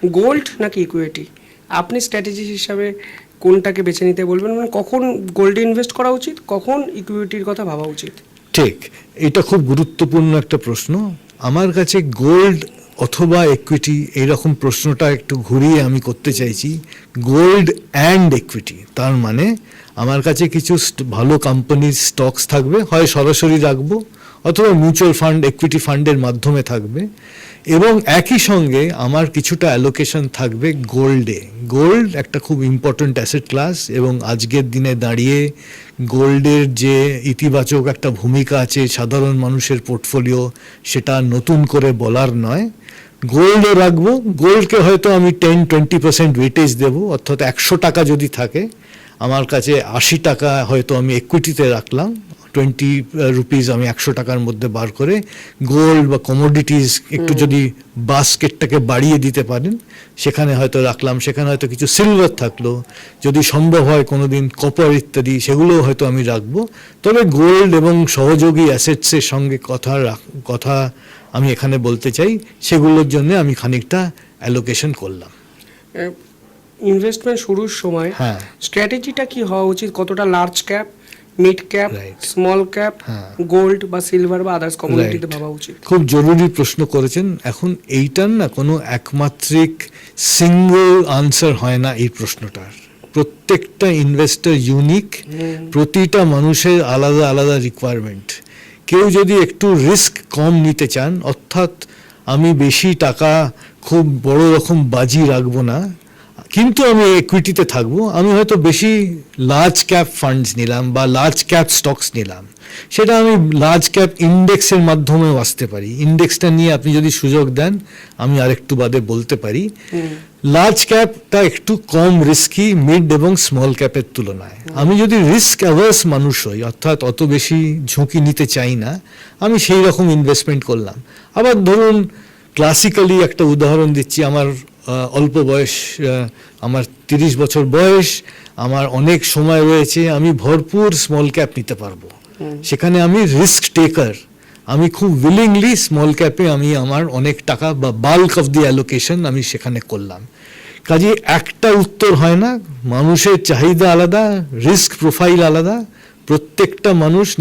Gold নাকি equity, আপনি strategy হিসাবে কোনটাকে বেছে নিতে বলবেন? মানে কখন গোল্ডে ইনভেস্ট করা উচিত, কখন ইকুইটির কথা ভাবা উচিত? ঠিক, এটা খুব গুরুত্বপূর্ণ একটা প্রশ্ন। আমার কাছে গোল্ড অথবা ইকুইটি এইরকম প্রশ্নটা একটু ঘুরিয়ে আমি করতে চাইছি গোল্ড অ্যান্ড ইকুইটি। তার মানে আমার কাছে কিছু ভালো কোম্পানির স্টকস থাকবে, হয় সরাসরি রাখবো অথবা মিউচুয়াল ফান্ড, ইকুইটি ফান্ডের মাধ্যমে থাকবে, এবং একই সঙ্গে আমার কিছুটা অ্যালোকেশন থাকবে গোল্ডে। গোল্ড একটা খুব ইম্পর্ট্যান্ট অ্যাসেট ক্লাস, এবং আজকের দিনে দাঁড়িয়ে গোল্ডের যে ইতিবাচক একটা ভূমিকা আছে সাধারণ মানুষের পোর্টফোলিও, সেটা নতুন করে বলার নয়। গোল্ডও রাখবো, গোল্ডকে হয়তো আমি 10-20% ওয়েটেজ দেবো, অর্থাৎ 100 টাকা যদি থাকে আমার কাছে 80 টাকা হয়তো আমি ইকুইটিতে রাখলাম, 20 রুপিস আমি 100 টাকার মধ্যে বার করে গোল্ড বা কমোডিটিস একটু যদি বাস্কেটটাকে বাড়িয়ে দিতে পারেন সেখানে হয়তো রাখলাম, সেখানে হয়তো কিছু সিলভার থাকলো, যদি সম্ভব হয় কোনোদিন কপার ইত্যাদি, সেগুলোও হয়তো আমি রাখবো। তবে গোল্ড এবং সহযোগী অ্যাসেটসের সঙ্গে কথা আমি এখানে বলতে চাই, সেগুলোর জন্য আমি খানিকটা অ্যালোকেশন করলাম। ইনভেস্টমেন্ট শুরুর সময় হ্যাঁ, স্ট্র্যাটেজিটা কি হওয়া উচিত? কতটা large cap, mid cap, Right. Small cap, হ্যাঁ। গোল্ড বা সিলভার বা আদার্স কমোডিটিতে Right. ভাবা উচিত? খুব জরুরি প্রশ্ন করেছেন। এখন এইটার না কোনো একমাত্রিক সিঙ্গল আনসার হয় না এই প্রশ্নটার। প্রত্যেকটা ইনভেস্টর ইউনিক, প্রতিটা মানুষের আলাদা আলাদা রিকোয়ারমেন্ট। কেউ যদি একটু রিস্ক কম নিতে চান, অর্থাৎ আমি বেশি টাকা খুব বড় রকম বাজি রাখবো না কিন্তু আমি ইকুইটিতে থাকবো, আমি হয়তো বেশি লার্জ ক্যাপ ফান্ডস নিলাম বা লার্জ ক্যাপ স্টকস নিলাম, সেটা আমি লার্জ ক্যাপ ইন্ডেক্সের মাধ্যমেও আসতে পারি। ইন্ডেক্সটা নিয়ে আপনি যদি সুযোগ দেন আমি আরেকটু বাদে বলতে পারি। লার্জ ক্যাপটা একটু কম রিস্কি মিড এবং স্মল ক্যাপের তুলনায়। আমি যদি রিস্ক অ্যাভার্স মানুষ হই, অর্থাৎ অত বেশি ঝুঁকি নিতে চাই না, আমি সেই রকম ইনভেস্টমেন্ট করলাম। আবার ধরুন ক্লাসিক্যালি একটা উদাহরণ দিচ্ছি, আমার অল্প বয়স, আমার 30 বছর বয়স, আমার অনেক সময় রয়েছে, আমি ভরপুর স্মল ক্যাপ নিতে পারবো। সেখানে আমি রিস্ক টেকার, আমি খুব উইলিংলি স্মল ক্যাপে আমি আমার অনেক টাকা বা বাল্ক অফ দি অ্যালোকেশন আমি সেখানে করলাম। কাজে একটা উত্তর হয় না, মানুষের চাহিদা আলাদা, রিস্ক প্রোফাইল আলাদা, প্রত্যেকটা মানুষ